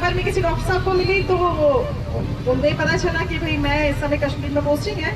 बार मैं किसी डॉक्टर साहब को मिली तो उन्हें पता चला कि भाई मैं इस समय कश्मीर में पोस्टिंग है,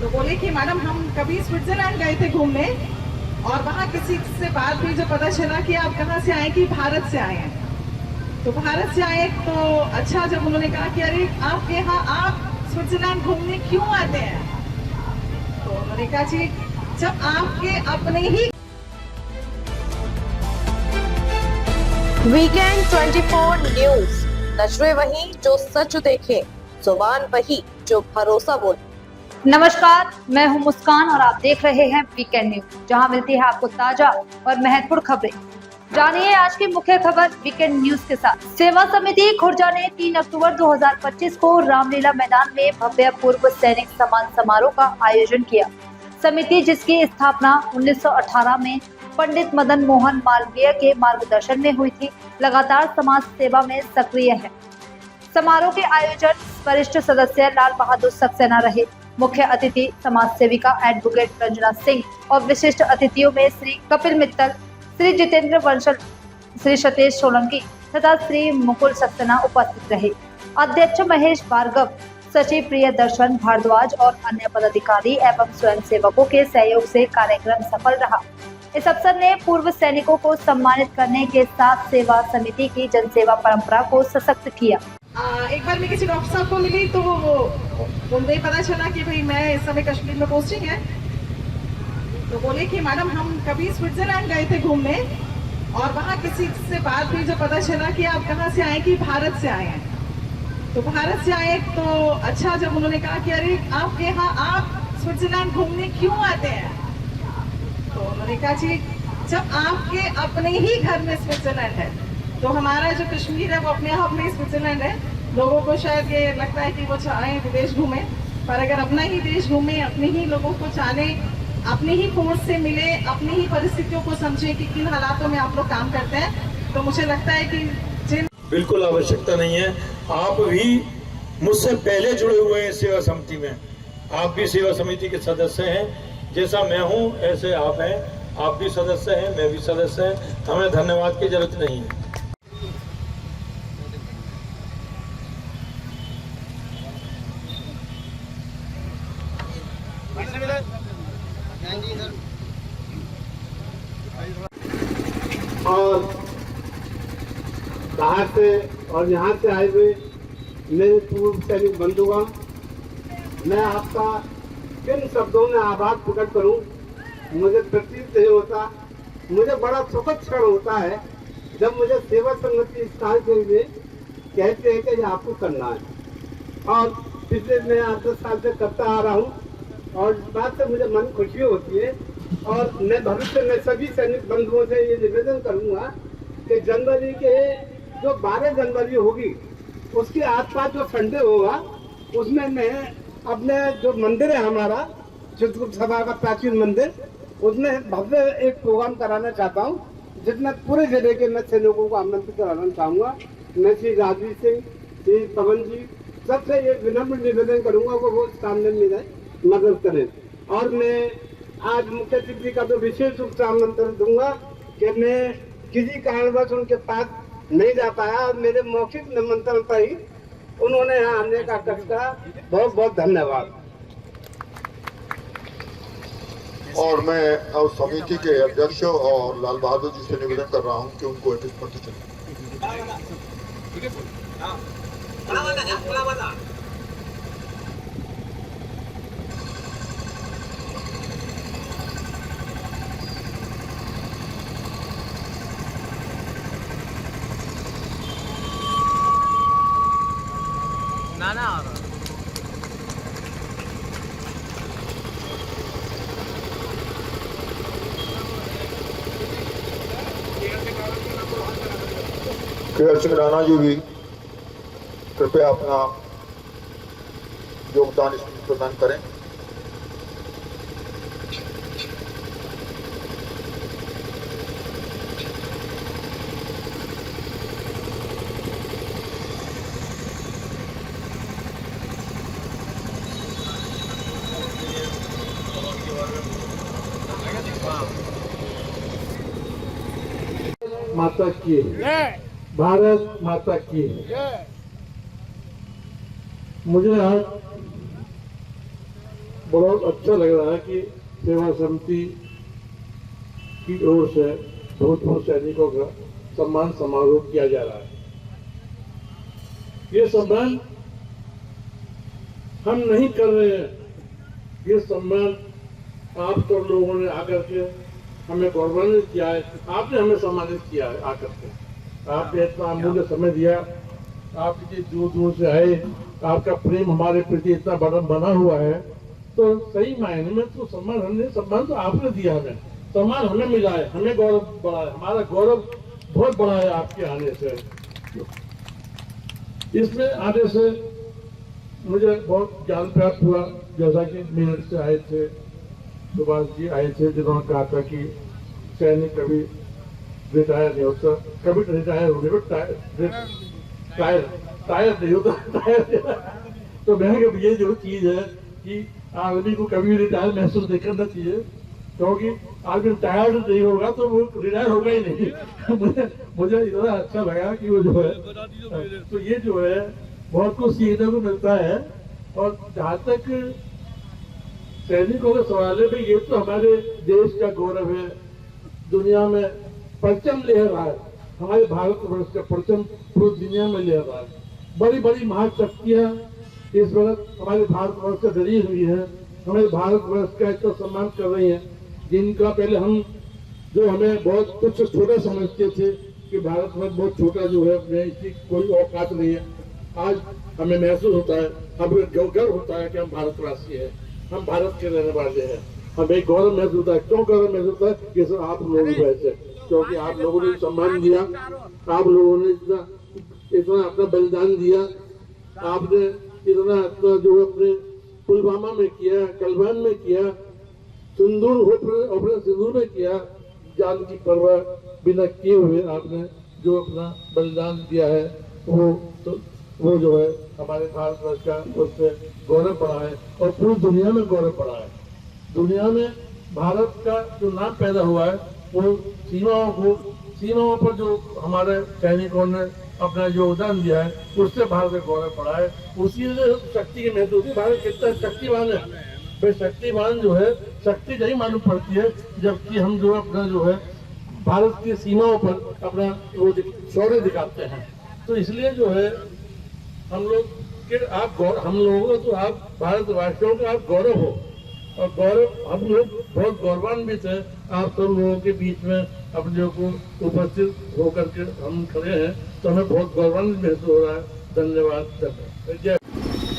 तो बोले कि मैडम हम कभी स्विट्जरलैंड गए थे घूमने और वहाँ किसी से बात हुई, जो पता चला कि आप कहाँ से आए, कि भारत से आए हैं। तो भारत से आए तो अच्छा, जब उन्होंने कहा कि अरे आपके यहाँ आप स्विट्जरलैंड घूमने क्यों आते हैं, तो उन्होंने कहा जी जब आपके अपने ही वीकेंड 24 न्यूज, नजरें वही जो सच देखे, जुबान वही जो भरोसा बोले। नमस्कार, मैं हूं मुस्कान और आप देख रहे हैं वीकेंड न्यूज, जहां मिलती है आपको ताजा और महत्वपूर्ण खबरें। जानिए आज की मुख्य खबर वीकेंड न्यूज के साथ। सेवा समिति खुर्जा ने 3 अक्टूबर 2025 को रामलीला मैदान में भव्य पूर्व सैनिक सम्मान समारोह का आयोजन किया। समिति, जिसकी स्थापना 1918 में पंडित मदन मोहन मालवीय के मार्गदर्शन में हुई थी, लगातार समाज सेवा में सक्रिय है। समारोह के आयोजन वरिष्ठ सदस्य लाल बहादुर सक्सेना रहे। मुख्य अतिथि समाज सेविका एडवोकेट रंजना सिंह और विशिष्ट अतिथियों में श्री कपिल मित्तल, श्री जितेंद्र वंशल, श्री सतेश सोलंकी तथा श्री मुकुल सक्सेना उपस्थित रहे। अध्यक्ष महेश भार्गव, सचिव प्रियदर्शन भारद्वाज और अन्य पदाधिकारी एवं स्वयंसेवकों के सहयोग से कार्यक्रम सफल रहा। इस अवसर ने पूर्व सैनिकों को सम्मानित करने के साथ सेवा समिति की जनसेवा परंपरा को सशक्त किया। एक बार मैं किसी डॉक्टर साहब को मिली तो उन्हें पता चला कि भाई मैं इस समय कश्मीर में पोस्टिंग है, तो बोले कि मैडम हम कभी स्विट्जरलैंड गए थे घूमने और वहाँ किसी से बात हुई, जो पता चला कि आप कहाँ से आए, कि भारत से आए हैं। तो भारत से आए तो अच्छा, जब उन्होंने कहा कि अरे आपके यहाँ आप स्विट्जरलैंड घूमने क्यों आते हैं, तो उन्होंने कहा जी जब आपके अपने ही घर में स्विट्जरलैंड है, तो हमारा जो कश्मीर है वो अपने आप में स्विट्जरलैंड है। लोगों को शायद ये लगता है कि वो चाहें विदेश घूमें, पर अगर अपना ही देश घूमें, अपने ही लोगों को जाने, अपनी ही फोर्स से मिले, अपनी ही परिस्थितियों को समझे कि किन हालातों में आप लोग काम करते हैं, तो मुझे लगता है कि जिन बिल्कुल आवश्यकता नहीं है। आप भी मुझसे पहले जुड़े हुए हैं सेवा समिति में, आप भी सेवा समिति के सदस्य हैं। जैसा मैं हूं ऐसे आप हैं, आप भी सदस्य हैं, मैं भी सदस्य हैं। हमें धन्यवाद की जरूरत नहीं है। और बाहर से और यहाँ से आए हुए मेरे पूर्व सैनिक बंधुगण, मैं आपका किन शब्दों में आभार प्रकट करूं, मुझे प्रतीत नहीं होता। मुझे बड़ा सुखद क्षण होता है जब मुझे सेवा समिति स्थान के लिए कहते हैं कि ये आपको करना है। और पिछले मैं 8-10 साल से करता आ रहा हूँ और इस बात से मुझे मन खुशी होती है। और मैं भविष्य में सभी सैनिक बंधुओं से ये निवेदन करूंगा कि जनवरी के जो 12 जनवरी होगी उसके आसपास जो संडे होगा, उसमें मैं अपने जो मंदिर है हमारा चित्रकूट सभा का प्राचीन मंदिर, उसमें भव्य एक प्रोग्राम कराना चाहता हूँ, जिसमें पूरे जिले के मैं सैनिकों को आमंत्रित कराना चाहूँगा। मैं श्री राजवीर सिंह, श्री पवन जी, सबसे ये विनम्र निवेदन करूँगा कि वो सामने मेरा मदद करें। और मैं आज मुख्य अतिथि का तो विशेष रूप से आमंत्रण दूंगा कि मैं किसी कारणवश उनके पास नहीं जा पाया और मेरे मौखिक निमंत्रण पर ही उन्होंने यहाँ आने का कष्टा। बहुत बहुत धन्यवाद। और मैं अब समिति के अध्यक्ष और लाल बहादुर जी से निवेदन कर रहा हूँ कि उनको एक स्मृति चले। केयर सिंह राणा जी भी कृपया अपना योगदान इसमें प्रदान करें। माता की भारत माता की। मुझे आज बहुत अच्छा लग रहा है कि सेवा समिति की ओर से भूतपूर्व सैनिकों का सम्मान समारोह किया जा रहा है। ये सम्मान हम नहीं कर रहे हैं, ये सम्मान आप सब लोगों ने आकर के हमें गौरवान्वित किया है, आपने हमें सम्मानित किया है आकर के। आपने इतना अमूल्य समय दिया, आप इतनी दूर दूर से आए, आपका प्रेम हमारे प्रति इतना बड़ा बना हुआ है, तो सही मायने में तो सम्मान तो आपने दिया हमें, सम्मान हमें मिला है, हमें गौरव बढ़ा है, हमारा गौरव बहुत बड़ा है आपके आने से। इसमें आने से मुझे बहुत ज्ञान प्राप्त हुआ, जैसा कि मेरठ से आए थे सुभाष जी आए थे, जिन्होंने कहा था कि सैनिक कभी रिटायर नहीं होता, कभी रिटायर होने पर टायर नहीं होता, टायर। तो मैं ये जो चीज है कि आदमी को कभी रिटायर महसूस नहीं करना चाहिए, क्योंकि आदमी टायर्ड नहीं होगा तो वो रिटायर होगा ही नहीं। मुझे इतना अच्छा लगा कि वो जो है, तो ये जो है बहुत कुछ सीखने को मिलता है। और जहाँ तक सैनिकों के सवाल है, भाई ये तो हमारे देश का गौरव है, दुनिया में परचम ले रहा है, हमारे भारतवर्ष का परचम पूरी दुनिया में ले रहा है। बड़ी बड़ी महाशक्तियां इस वक्त हमारे भारतवर्ष से डरी हुई है, हमारे भारतवर्ष का इतना सम्मान कर रही है, जिनका पहले हम जो हमें बहुत कुछ छोटा समझते थे कि भारतवर्ष बहुत छोटा जो है, इसकी कोई औकात नहीं है, आज हमें महसूस होता है, हमें गर्व होता है कि हम भारतवासी हैं, हम भारत के रहने वाले हैं, हमें गौरव महसूस होता है। क्यों गौरव महसूस होता है? ये सब आप लोगों की वजह से, क्योंकि आप लोगों ने सम्मान दिया, आप लोगों ने इतना अपना बलिदान दिया, आपने इतना जो अपने पुलवामा में किया, कलवान में किया, सिंदूर अपने सिंदूर में किया, जान की परवाह बिना किए हुए आपने जो अपना बलिदान दिया है, वो जो है हमारे भारतवर्ष का उससे गौरव बढ़ा है और पूरी दुनिया में गौरव बढ़ा है। दुनिया में भारत का जो नाम पैदा हुआ है, वो सीमाओं पर जो हमारे सैनिकों ने अपना योगदान दिया है, उससे भारत का गौरव बढ़ा है। उसी से शक्ति की महसूस होती है, भारत कितना शक्तिवान है। भाई शक्तिवान जो है, शक्ति यही मालूम पड़ती है जबकि हम जो अपना जो है भारत की सीमाओं पर अपना वो शौर्य दिखाते हैं। तो इसलिए जो है हम लोग के हम लोगों का तो आप भारतवासियों का आप गौरव हो, और गौरव हम लोग बहुत गौरवान्वित है आप सब लोगों के बीच में अपने को उपस्थित होकर के हम खड़े हैं, तो हमें बहुत गौरवान्वित महसूस हो रहा है। धन्यवाद।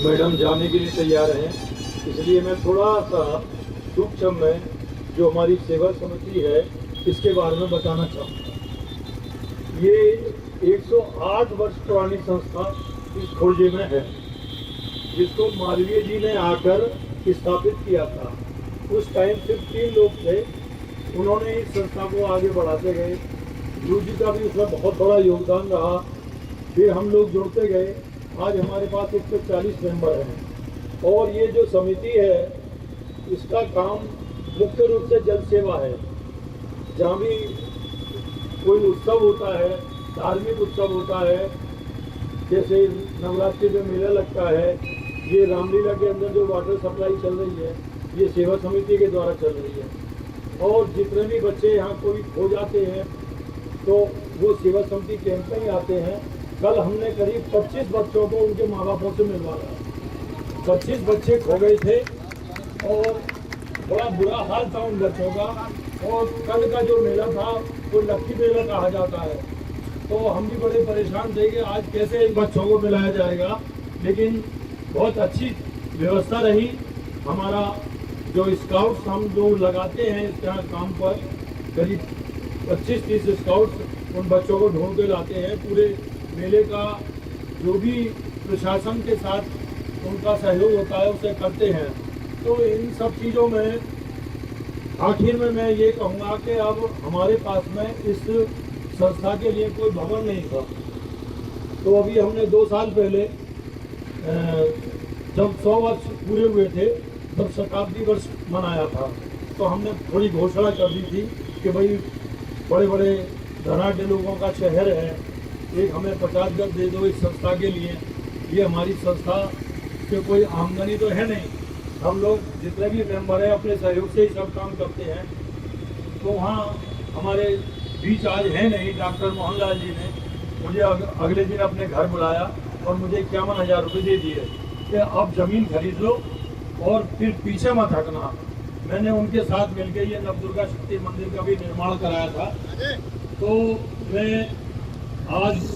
मैडम जाने के लिए तैयार हैं, इसलिए मैं थोड़ा सा सूक्ष्म में जो हमारी सेवा समिति है इसके बारे में बताना चाहूँगा। ये 108 वर्ष पुरानी संस्था इस खोजे में है, जिसको मालवीय जी ने आकर स्थापित किया था। उस टाइम सिर्फ 3 लोग थे, उन्होंने इस संस्था को आगे बढ़ाते गए। गुरु जी का भी उसमें बहुत बड़ा योगदान रहा। फिर हम लोग जुड़ते गए, आज हमारे पास 140 मेंबर हैं। और ये जो समिति है, इसका काम मुख्य रूप से जल सेवा है। जहाँ भी कोई उत्सव होता है, धार्मिक उत्सव होता है, जैसे नवरात्रि में मेला लगता है, ये रामलीला के अंदर जो वाटर सप्लाई चल रही है, ये सेवा समिति के द्वारा चल रही है। और जितने भी बच्चे यहाँ कोई खो जाते हैं तो वो सेवा समिति कैंप में ही आते हैं। कल हमने करीब 25 बच्चों को उनके माँ बापों से मिलवाया। 25 बच्चे खो गए थे और बड़ा बुरा हाल था उन बच्चों का। और कल का जो मेला था वो लक्की मेला कहा जाता है, तो हम भी बड़े परेशान थे कि आज कैसे इन बच्चों को मिलाया जाएगा। लेकिन बहुत अच्छी व्यवस्था रही। हमारा जो स्काउट्स हम जो लगाते हैं इस तरह काम पर, करीब 25-30 स्काउट्स उन बच्चों को ढूंढ के लाते हैं। पूरे मेले का जो भी प्रशासन के साथ उनका सहयोग होता है उसे करते हैं। तो इन सब चीज़ों में आखिर में मैं ये कहूँगा कि अब हमारे पास में इस संस्था के लिए कोई भवन नहीं था। तो अभी हमने 2 साल पहले जब 100 वर्ष पूरे हुए थे तब शताब्दी वर्ष मनाया था, तो हमने थोड़ी घोषणा कर दी थी कि भाई बड़े बड़े धनाढ़ लोगों का शहर है एक हमें 50 गज दे दो इस संस्था के लिए। ये हमारी संस्था से कोई आमदनी तो है नहीं, हम लोग जितने भी मेंबर हैं अपने सहयोग से ही सब काम करते हैं। तो वहाँ हमारे बीच आज है नहीं, डॉक्टर मोहनलाल जी ने मुझे अगले दिन अपने घर बुलाया और मुझे 51,000 रुपये दे दिए कि अब ज़मीन खरीद लो और फिर पीछे मत हटना। मैंने उनके साथ मिलकर ये नवदुर्गा शक्ति मंदिर का भी निर्माण कराया था। तो मैं आज